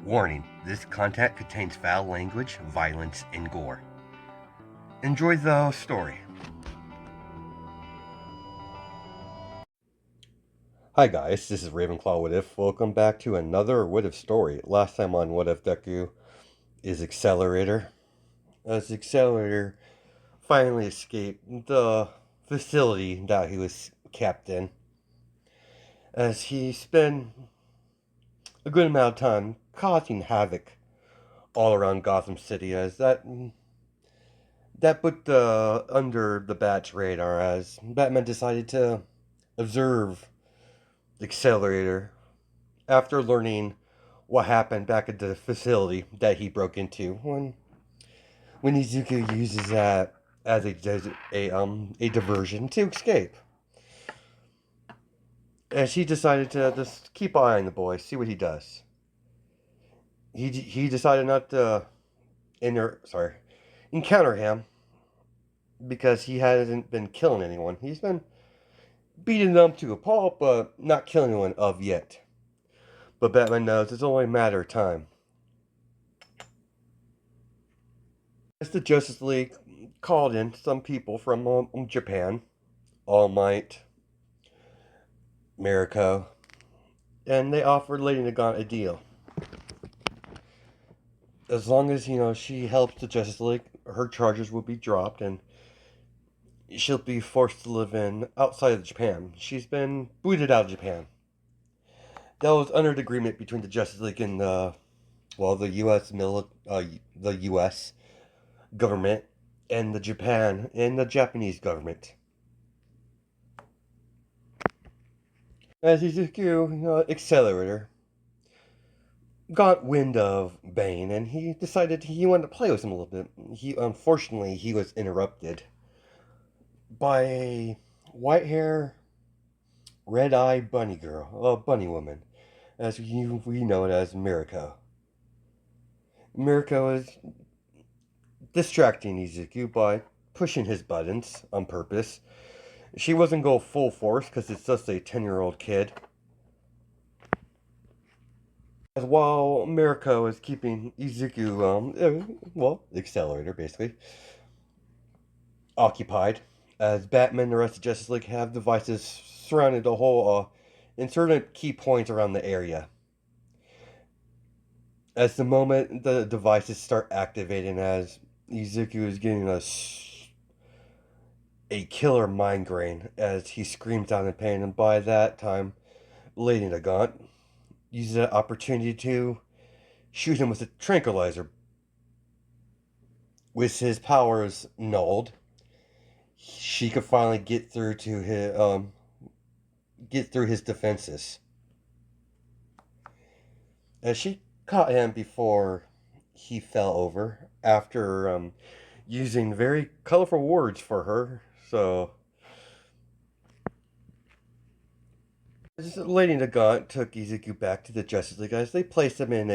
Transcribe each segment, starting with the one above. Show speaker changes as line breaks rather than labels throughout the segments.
Warning, this content contains foul language, violence, and gore. Enjoy the story. Hi guys, this is Ravenclaw What If. Welcome back to another What If story. Last time on What If Deku is Accelerator. As Accelerator finally escaped the facility that he was kept in. As he spent a good amount of time causing havoc all around Gotham City, as that put under the Bat's radar as Batman decided to observe the Accelerator after learning what happened back at the facility that he broke into when Izuku uses that as a diversion to escape. As he decided to just keep an eye on the boy, see what he does. He decided not to encounter him because he hasn't been killing anyone. He's been beating them to a pulp, but not killing anyone of yet. But Batman knows it's only a matter of time. As the Justice League called in some people from Japan, All Might, Mariko, and they offered Lady Nagan a deal. As long as, she helps the Justice League, her charges will be dropped and she'll be forced to live outside of Japan. She's been booted out of Japan. That was under the agreement between the Justice League and the U.S. government and the Japanese government. As Izuku, Accelerator, got wind of Bane, and he decided he wanted to play with him a little bit. Unfortunately, he was interrupted by a white hair, red eye bunny girl, a bunny woman, as we know it as Mariko. Mariko is distracting Izuku by pushing his buttons on purpose. She wasn't going full force because it's just a 10-year-old kid. As while Mariko is keeping Izuku, Accelerator basically, occupied, as Batman and the rest of Justice League have devices surrounding the whole, in certain key points around the area. As the moment the devices start activating, as Izuku is getting a killer migraine as he screams out in pain, and by that time, Lady Nagant uses that opportunity to shoot him with a tranquilizer. With his powers nulled, she could finally get through his defenses. As she caught him before he fell over after using very colorful words for her. So Lady Nagant took Izuku back to the Justice League as they placed him in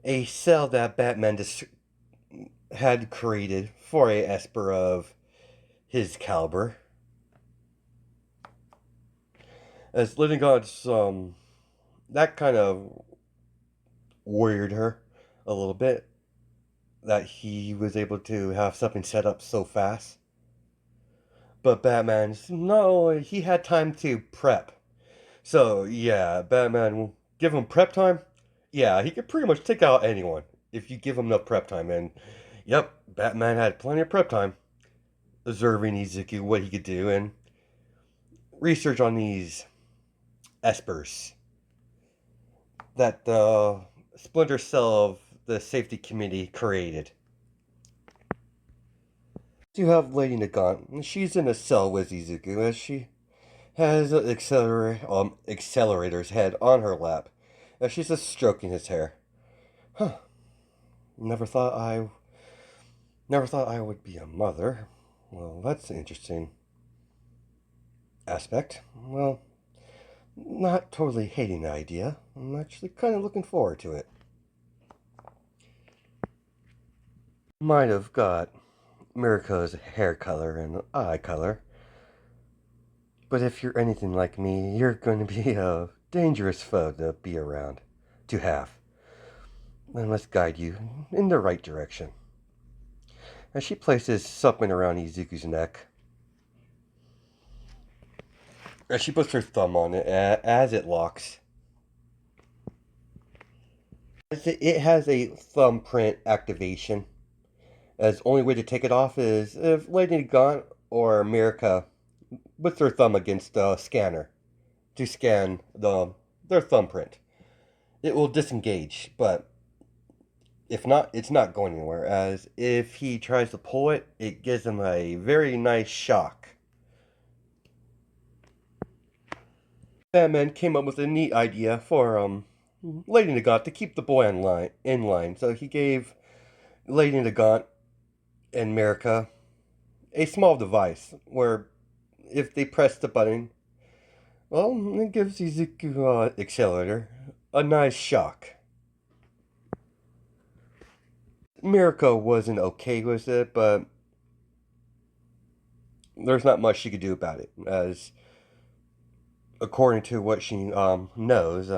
a cell that Batman had created for a Esper of his caliber. As Lady Nagant's that kind of worried her a little bit that he was able to have something set up so fast. But Batman's, no, he had time to prep. So, yeah, Batman will give him prep time. Yeah, he could pretty much take out anyone if you give him enough prep time. And, yep, Batman had plenty of prep time observing Izuku, what he could do, and research on these espers that the Splinter Cell of the Safety Committee created. You have Lady Nagant, and she's in a cell with Izuku as she has Accelerator's head on her lap as she's just stroking his hair. Huh. Never thought I would be a mother. Well, that's an interesting aspect. Well, not totally hating the idea. I'm actually kind of looking forward to it. Might have got Mirko's hair color and eye color. But if you're anything like me, you're going to be a dangerous foe to be around. to have. I must guide you in the right direction. As she places something around Izuku's neck, as she puts her thumb on it, as it locks, it has a thumbprint activation. As the only way to take it off is if Lady Gaunt or America puts their thumb against the scanner to scan their thumbprint. It will disengage, but if not, it's not going anywhere. As if he tries to pull it, it gives him a very nice shock. Batman came up with a neat idea for Lady Nagant to keep the boy in line. So he gave Lady Nagant and America a small device where if they press the button, well, it gives Izuku accelerator a nice shock. Mirko wasn't okay with it, but there's not much she could do about it, as according to what she knows,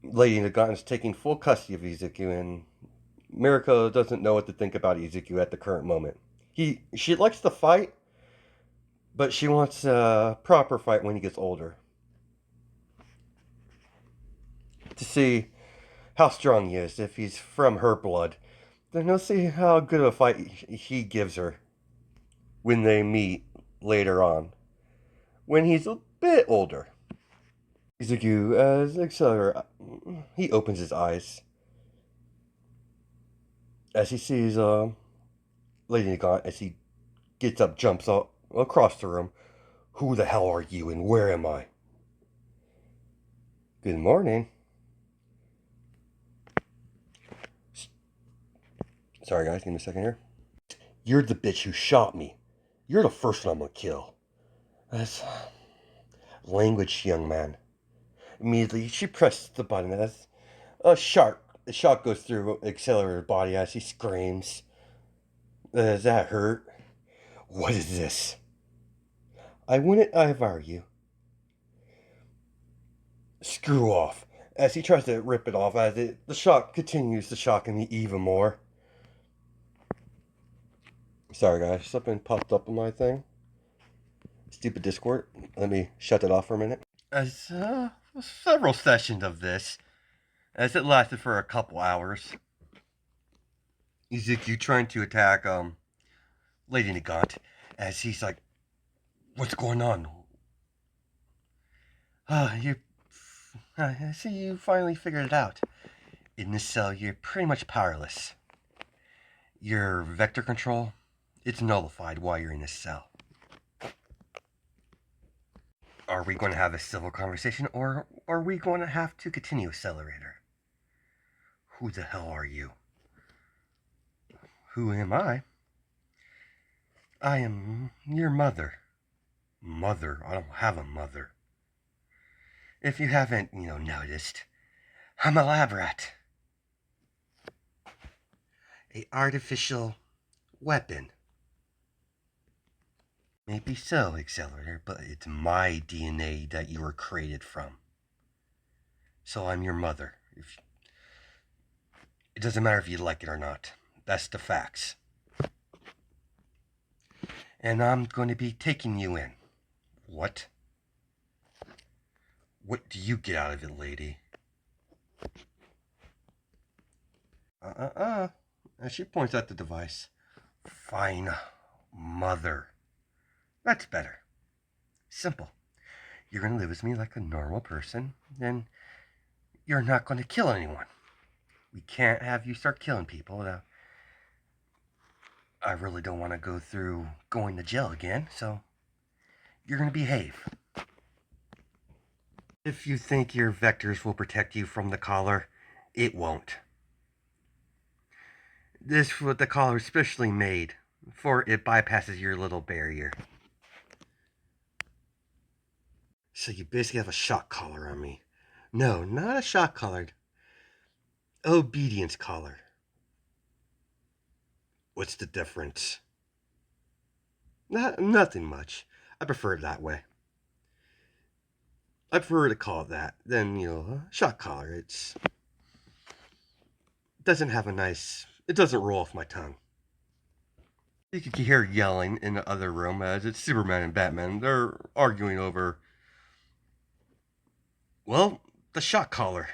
Lady Nagant is taking full custody of Izuku, and Mirko doesn't know what to think about Izuku at the current moment. She likes to fight, but she wants a proper fight when he gets older. To see how strong he is, if he's from her blood. Then we'll see how good of a fight he gives her when they meet later on, when he's a bit older. Izuku, as Accelerator, he opens his eyes as he sees Lady Nagant as he gets up, jumps up across the room. Who the hell are you and where am I? Good morning. Sorry guys, give me a second here. You're the bitch who shot me. You're the first one I'm gonna kill. That's language, young man. Immediately, she presses the button as a shot goes through Accelerator's body as he screams. Does that hurt? What is this? I wouldn't if I were you. Screw off. As he tries to rip it off, the shock continues to shock him even more. Sorry guys, something popped up on my thing. Stupid Discord. Let me shut it off for a minute. As several sessions of this, as it lasted for a couple hours. Izuku trying to attack Lady Nagant, as he's like, "What's going on? I see you finally figured it out. In this cell, you're pretty much powerless. Your vector control, it's nullified while you're in this cell. Are we going to have a civil conversation, or are we going to have to continue accelerator? Who the hell are you? Who am I? I am your mother. Mother? I don't have a mother. If you haven't, noticed, I'm a lab rat. A artificial weapon. Maybe so, Accelerator, but it's my DNA that you were created from. So I'm your mother. It doesn't matter if you like it or not. That's the facts. And I'm going to be taking you in. What? What do you get out of it, lady? As she points at the device. Fine, mother. That's better. Simple. You're going to live with me like a normal person, and you're not going to kill anyone. We can't have you start killing people. I really don't want to go through going to jail again, so you're going to behave. If you think your vectors will protect you from the collar, it won't. This what the collar is specially made for. It bypasses your little barrier. So you basically have a shock collar on me. No, not a shock collar. Obedience collar. What's the difference? Nothing much. I prefer it that way. I prefer to call it that than, shock collar. Doesn't have a nice, it doesn't roll off my tongue. You could hear yelling in the other room as it's Superman and Batman. They're arguing over, well, the shock collar.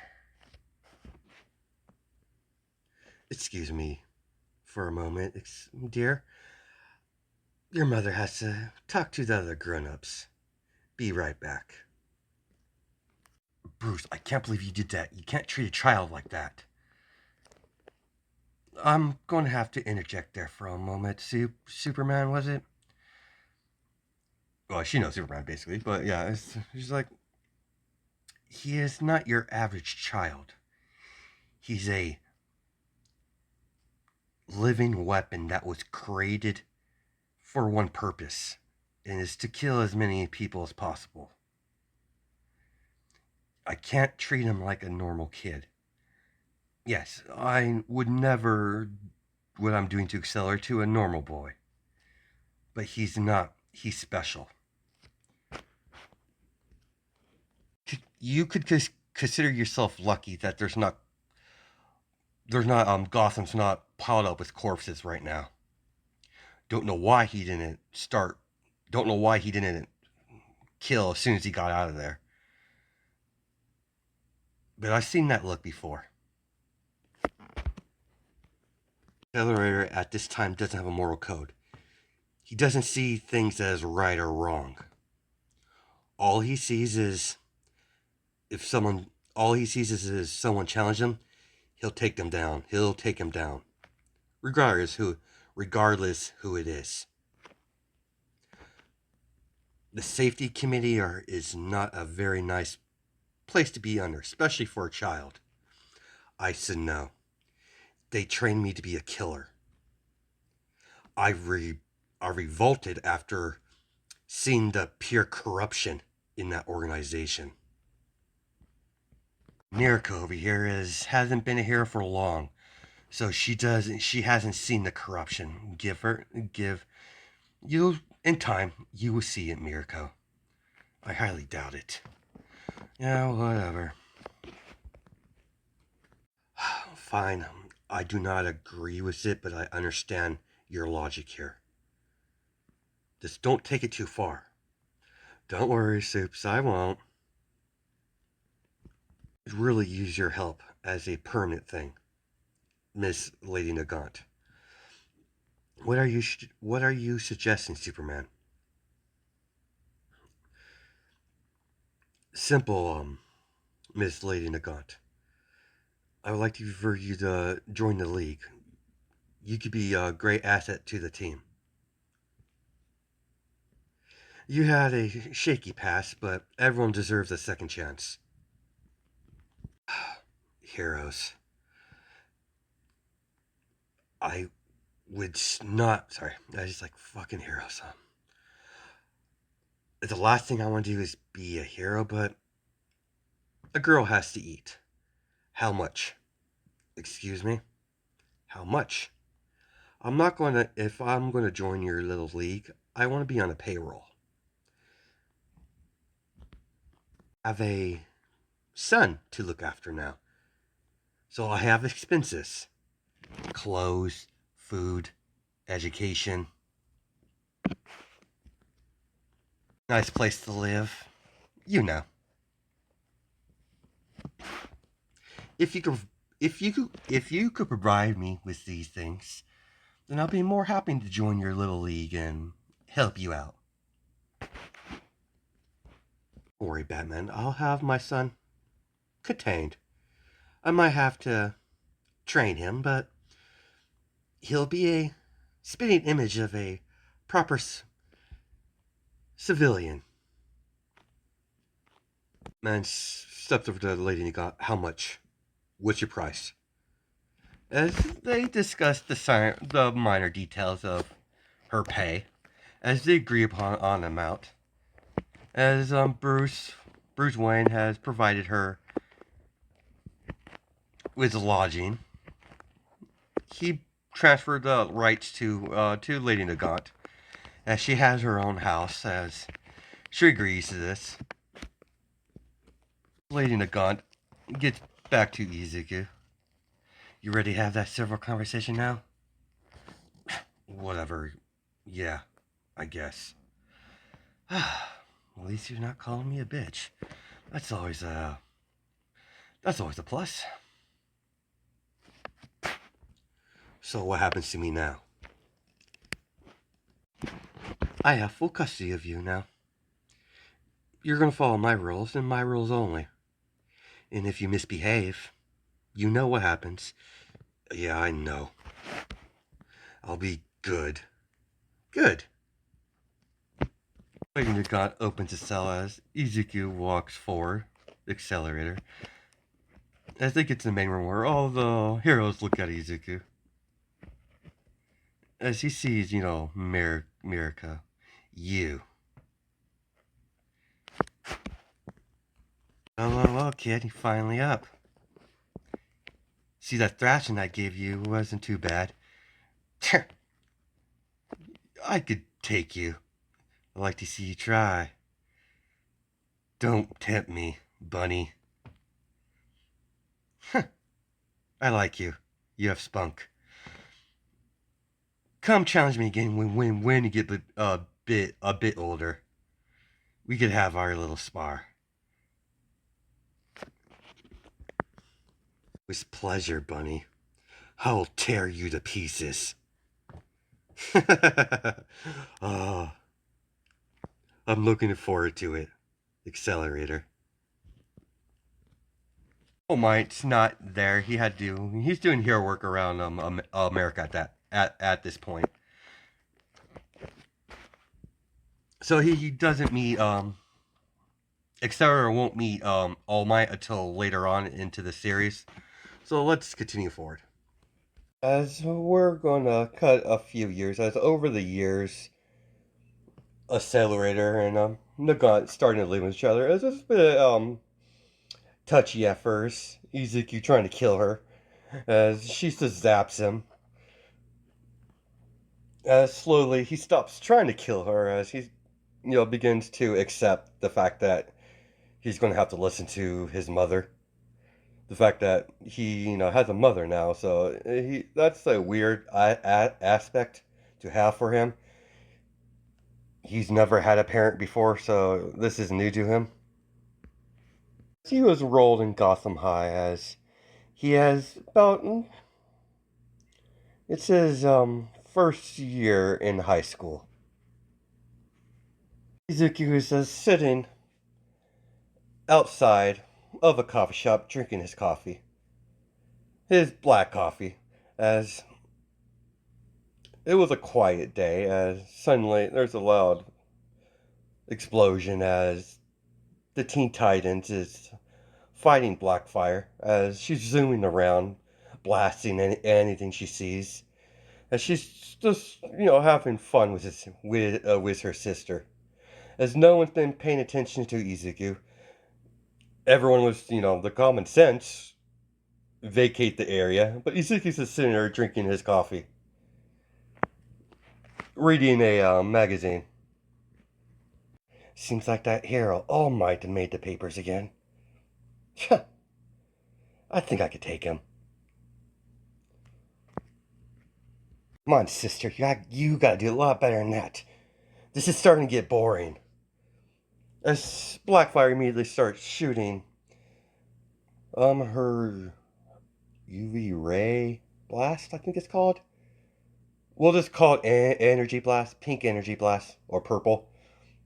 Excuse me for a moment, dear. Your mother has to talk to the other grown-ups. Be right back. Bruce, I can't believe you did that. You can't treat a child like that. I'm going to have to interject there for a moment. Superman, was it? Well, she knows Superman, basically. But yeah, she's like, he is not your average child. He's a living weapon that was created for one purpose, and is to kill as many people as possible. I can't treat him like a normal kid. Yes, I would never what I'm doing to Accelerator to a normal boy. But he's not. He's special. You could consider yourself lucky that Gotham's not piled up with corpses right now. Don't know why he didn't start. Don't know why he didn't kill as soon as he got out of there. But I've seen that look before. Accelerator at this time doesn't have a moral code. He doesn't see things as right or wrong. All he sees is if someone all he sees is someone challenge him, he'll take them down. He'll take him down. Regardless who it is. The safety committee is not a very nice place to be under, especially for a child. I said no. They trained me to be a killer. I revolted after seeing the pure corruption in that organization. Mirko over here hasn't been here for long, so she hasn't seen the corruption. Give you in time you will see it, Mirko. I highly doubt it. Yeah, whatever. Fine. I do not agree with it, but I understand your logic here. Just don't take it too far. Don't worry, Soups, I won't. I'd really use your help as a permanent thing, Miss Lady Nagant. What are you suggesting, Superman? Simple, Miss Lady Nagant. I would like for you to join the league. You could be a great asset to the team. You had a shaky past, but everyone deserves a second chance. Heroes. I would not. Sorry, I just like fucking heroes. The last thing I want to do is be a hero, but a girl has to eat. How much? Excuse me? How much? If I'm going to join your little league, I want to be on a payroll. I have a son to look after now. So I have expenses. Clothes, food, education. Nice place to live. You know. If you could provide me with these things, then I'll be more happy to join your little league and help you out. Don't worry, Batman. I'll have my son contained. I might have to train him, but he'll be a spitting image of a proper civilian. Man stepped over to the lady and he got, how much? What's your price? As they discussed the minor details of her pay, as they agree upon an amount, as Bruce Wayne has provided her with lodging, he transferred the rights to Lady Nagant, as she has her own house. As she agrees to this, Lady Nagant gets back to Izuku. You ready to have that civil conversation now? Whatever. Yeah, I guess. At least you're not calling me a bitch. That's always a plus. So what happens to me now? I have full custody of you now. You're gonna follow my rules and my rules only. And if you misbehave, you know what happens. Yeah, I know. I'll be good. Good. Waiting to God opens his cell as Izuku walks forward, accelerator. As they get to the main room where all the heroes look at Izuku. As he sees, Mirika. You. Well, kid, you're finally up. See, that thrashing I gave you wasn't too bad. I could take you. I'd like to see you try. Don't tempt me, bunny. I like you. You have spunk. Come challenge me again when you get a bit older. We could have our little spar. With pleasure, bunny. I'll tear you to pieces. Oh, I'm looking forward to it. Accelerator. Oh, Mike's not there. He's doing hero work around America at this point. So he doesn't meet Accelerator won't meet All Might until later on into the series. So let's continue forward. As we're gonna cut a few years, as over the years, Accelerator and Nagant starting to live with each other. It's a bit touchy at first. Izuku trying to kill her, as she just zaps him. As slowly he stops trying to kill her, as he begins to accept the fact that he's going to have to listen to his mother. The fact that he has a mother now, so that's a weird aspect to have for him. He's never had a parent before, so this is new to him. He was enrolled in Gotham High as he has about it's his first year in high school. Izuku is sitting outside of a coffee shop drinking his coffee. His black coffee, as it was a quiet day, as suddenly there's a loud explosion as the Teen Titans is fighting Blackfire, as she's zooming around, blasting anything she sees, as she's just having fun with her sister. As no one's been paying attention to Izuku, everyone was the common sense vacate the area, but Izuku's just sitting there drinking his coffee, reading a magazine. Seems like that hero All Might made the papers again. I think I could take him. Come on, sister, you gotta do a lot better than that. This is starting to get boring. As Blackfire immediately starts shooting her UV ray blast, I think it's called. We'll just call it energy blast, pink energy blast, or purple.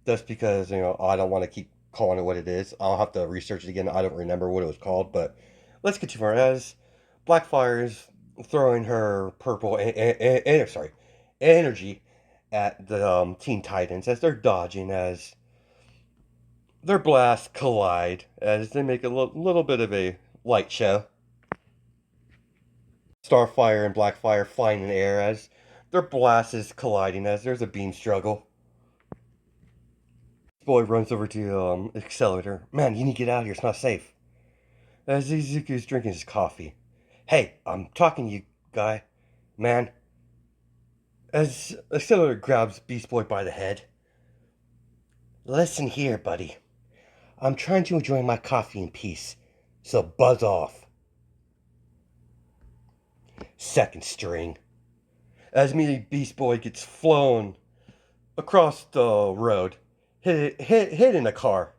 Just because, I don't want to keep calling it what it is. I'll have to research it again. I don't remember what it was called, but let's continue. As Blackfire is throwing her purple energy at the Teen Titans as they're dodging, as their blasts collide, as they make a little bit of a light show. Starfire and Blackfire flying in the air as their blasts is colliding, as there's a beam struggle. Boy runs over to Accelerator. Man, you need to get out of here. It's not safe. As Izuku's drinking his coffee. Hey, I'm talking to you, guy. Man. As Accelerator grabs Beast Boy by the head. Listen here, buddy. I'm trying to enjoy my coffee in peace, so buzz off. Second string. As me Beast Boy gets flown across the road, hit in a car.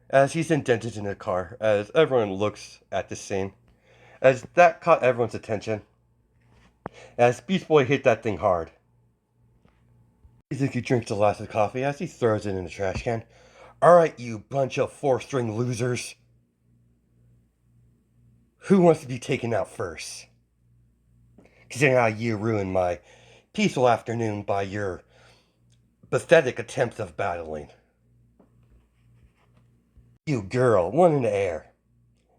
As he's indented in a car, as everyone looks at the scene. As that caught everyone's attention. As Beast Boy hit that thing hard. Izuku drinks the last of the coffee as he throws it in the trash can. Alright, you bunch of four-string losers. Who wants to be taken out first? Considering how you ruined my peaceful afternoon by your pathetic attempts of battling. You girl, one in the air.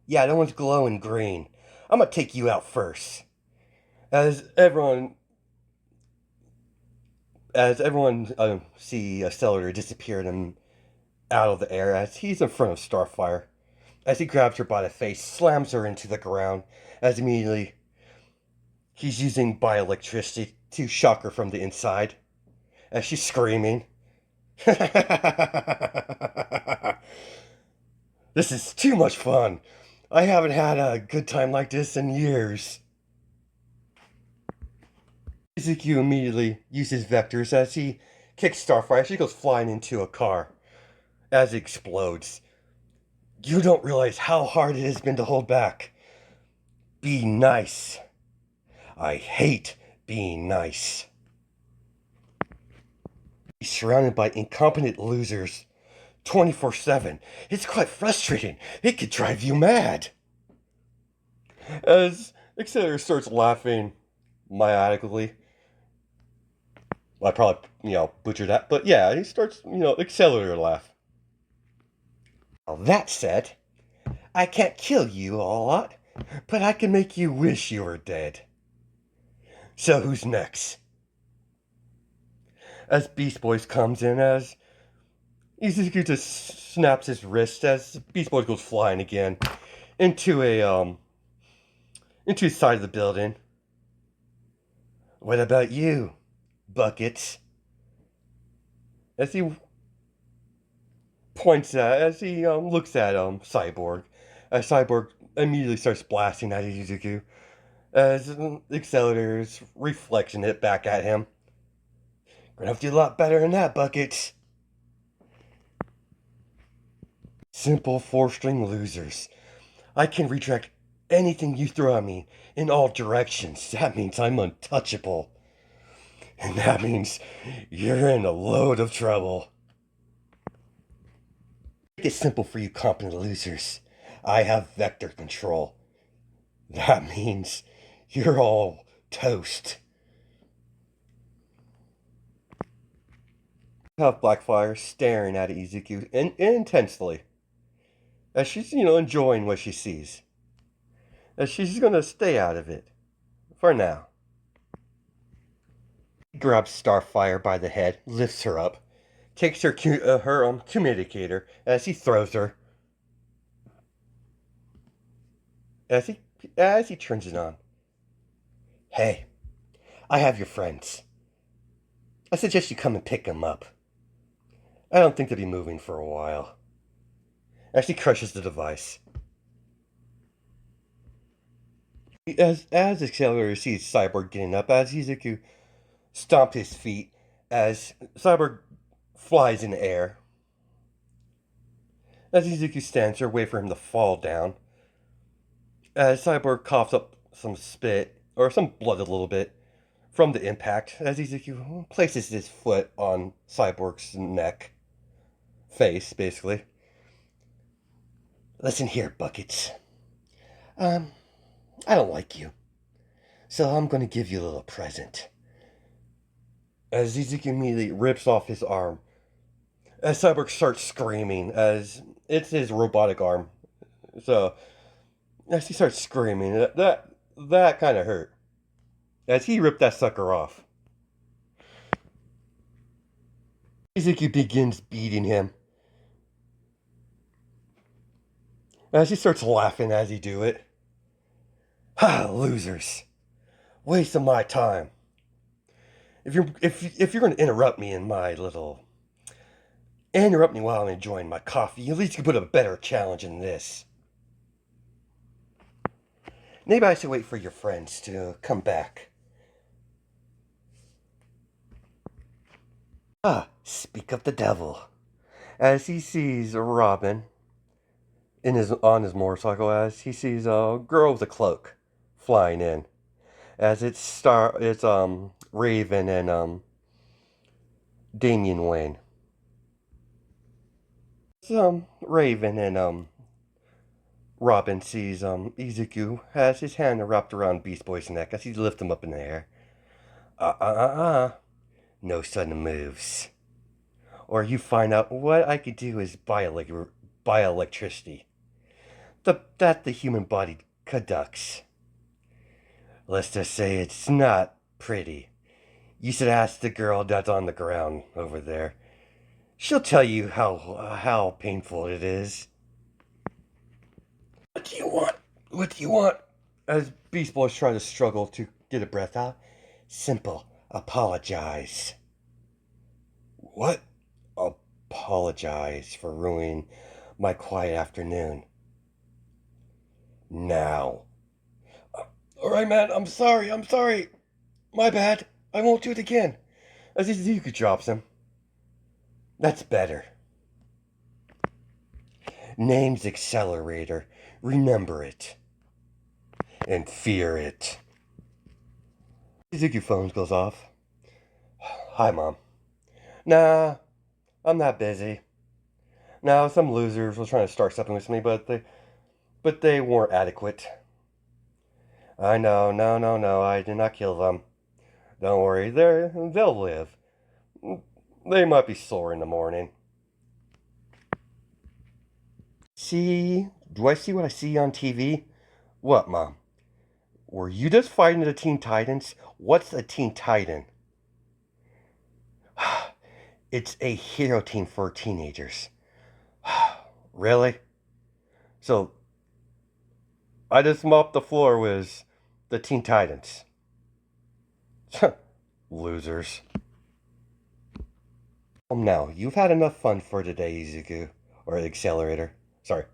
Yeah, that one's glowing green. I'm gonna take you out first. As everyone see Accelerator disappear and out of the air as he's in front of Starfire. As he grabs her by the face, slams her into the ground, as immediately he's using bioelectricity to shock her from the inside, as she's screaming. This is too much fun. I haven't had a good time like this in years. Izuku immediately uses vectors as he kicks Starfire. She goes flying into a car as it explodes. You don't realize how hard it has been to hold back. Be nice. I hate being nice. He's surrounded by incompetent losers 24/7. It's quite frustrating. It could drive you mad. As Accelerator starts laughing maniacally. I probably, butchered that. But yeah, he starts, Accelerator laugh. Well, that said, I can't kill you a lot, but I can make you wish you were dead. So who's next? As Beast Boys comes in, as Izuku just snaps his wrist as Beast Boy goes flying again into into the side of the building. What about you, Buckets? As he looks at Cyborg, as Cyborg immediately starts blasting at Izuku, as Accelerator's reflecting it back at him. Gonna have to do a lot better than that, Buckets. Simple four-string losers. I can retract anything you throw at me in all directions. That means I'm untouchable. And that means you're in a load of trouble. Make it simple for you competent losers. I have vector control. That means you're all toast. You have Blackfire staring at Izuku intensely. As she's, enjoying what she sees. As she's gonna stay out of it. For now. He grabs Starfire by the head, lifts her up, takes her communicator as he throws her. As he turns it on. Hey, I have your friends. I suggest you come and pick them up. I don't think they'll be moving for a while. As he crushes the device. As Accelerator sees Cyborg getting up, as Izuku stomps his feet, as Cyborg flies in the air. As Izuku stands there, wait for him to fall down. As Cyborg coughs up some spit, or some blood a little bit, from the impact, as Izuku places his foot on Cyborg's neck. Face, basically. Listen here, Buckets. I don't like you. So I'm gonna give you a little present. As Izuku immediately rips off his arm. As Cyborg starts screaming, as it's his robotic arm. So, as he starts screaming, that kind of hurt. As he ripped that sucker off. Izuku begins beating him. As he starts laughing as he do it. Ha, losers. Waste of my time. If you're going to interrupt me in my little Interrupt me while I'm enjoying my coffee. At least you can put a better challenge than this. Maybe I should wait for your friends to come back. Ah, speak of the devil. As he sees Robin on his motorcycle, as he sees a girl with a cloak flying in, as it's Raven and Damian Wayne. It's Raven and Robin sees Izuku has his hand wrapped around Beast Boy's neck as he lifts him up in the air. No sudden moves. Or you find out what I could do is bioelectricity. That the human body conducts. Let's just say it's not pretty. You should ask the girl that's on the ground over there. She'll tell you how painful it is. What do you want? What do you want? As Beast Boy's trying to struggle to get a breath out. Simple. Apologize. What? Apologize for ruining my quiet afternoon. Now. Alright, man, I'm sorry, I'm sorry. My bad. I won't do it again. As Izuku drops him. That's better. Name's Accelerator. Remember it. And fear it. Izuku phone goes off. Hi, Mom. Nah, I'm not busy. Now, some losers were trying to start something with me, but they weren't adequate. I know, no, I did not kill them. Don't worry, they'll live. They might be sore in the morning. See? Do I see what I see on TV? What, Mom? Were you just fighting the Teen Titans? What's a Teen Titan? It's a hero team for teenagers. Really? So, I just mopped the floor with the Teen Titans. Losers. Now, you've had enough fun for today, Izuku. Or Accelerator. Sorry,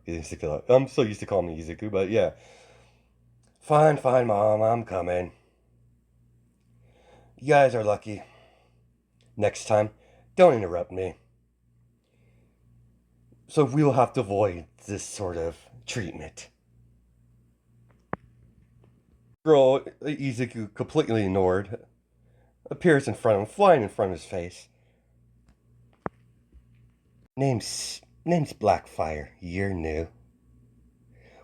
I'm so used to calling me Izuku, but yeah. Fine, Mom, I'm coming. You guys are lucky. Next time, don't interrupt me. So we'll have to avoid this sort of treatment. Girl, Izuku completely ignored, appears in front of him, flying in front of his face. Name's Blackfire. You're new.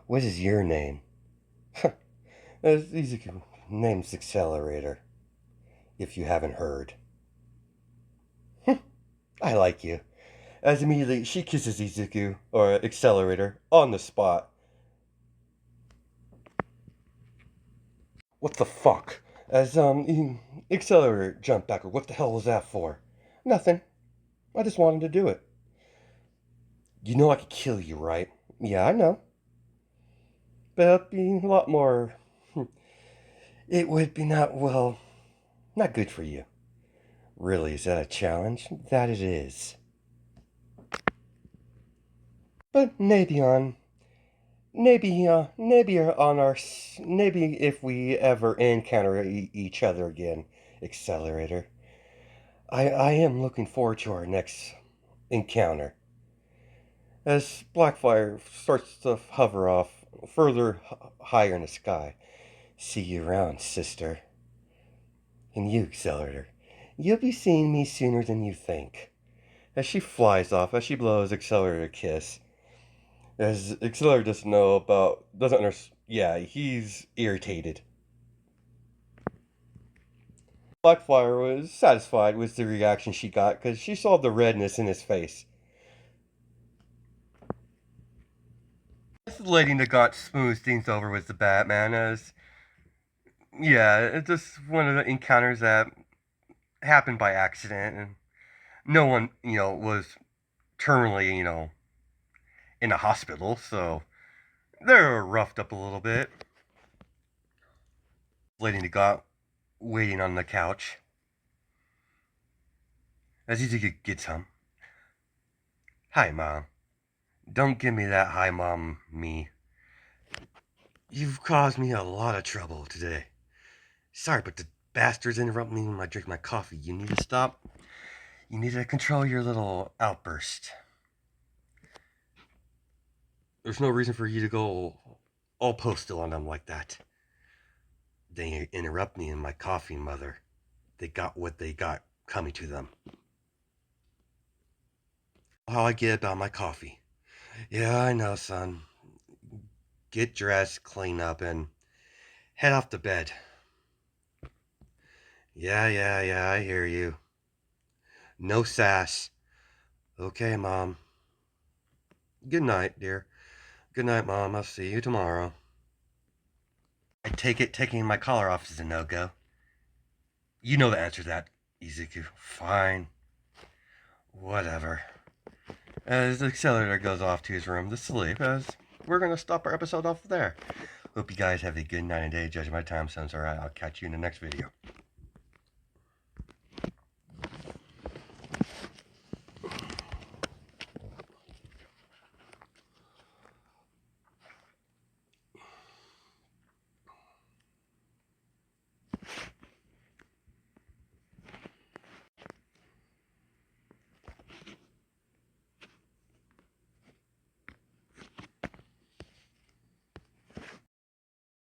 What is your name? Izuku. Name's Accelerator. If you haven't heard. I like you. As immediately she kisses Izuku, or Accelerator, on the spot. What the fuck? As Accelerator jumped backward. What the hell was that for? Nothing. I just wanted to do it. You know I could kill you, right? Yeah, I know. But it'd be a lot more. It would be not good for you. Really, is that a challenge? That it is. But maybe if we ever encounter each other again, Accelerator. I am looking forward to our next encounter. As Blackfire starts to hover off further higher in the sky. See you around, sister. And you, Accelerator. You'll be seeing me sooner than you think. As she flies off, as she blows Accelerator a kiss. As Accelerator doesn't understand. Yeah, he's irritated. Blackfire was satisfied with the reaction she got because she saw the redness in his face. This lady that got smooth things over with the Batman as yeah, it's just one of the encounters that happened by accident and no one, was terminally, in a hospital, so they're roughed up a little bit. Lady that got waiting on the couch. As Izuku gets home. Hi, Mom. Don't give me that hi, Mom, me. You've caused me a lot of trouble today. Sorry, but the bastards interrupt me when I drink my coffee. You need to stop. You need to control your little outburst. There's no reason for you to go all postal on them like that. They interrupt me in my coffee, Mother. They got what they got coming to them. How I get about my coffee. Yeah, I know, son. Get dressed, clean up, and head off to bed. Yeah, I hear you. No sass. Okay, Mom. Good night, dear. Good night, Mom. I'll see you tomorrow. I take it taking my collar off is a no-go. You know the answer to that, Izuku. Fine. Whatever. As the accelerator goes off to his room to sleep, as we're going to stop our episode off there. Hope you guys have a good night and day. Judging my time zones, alright. I'll catch you in the next video.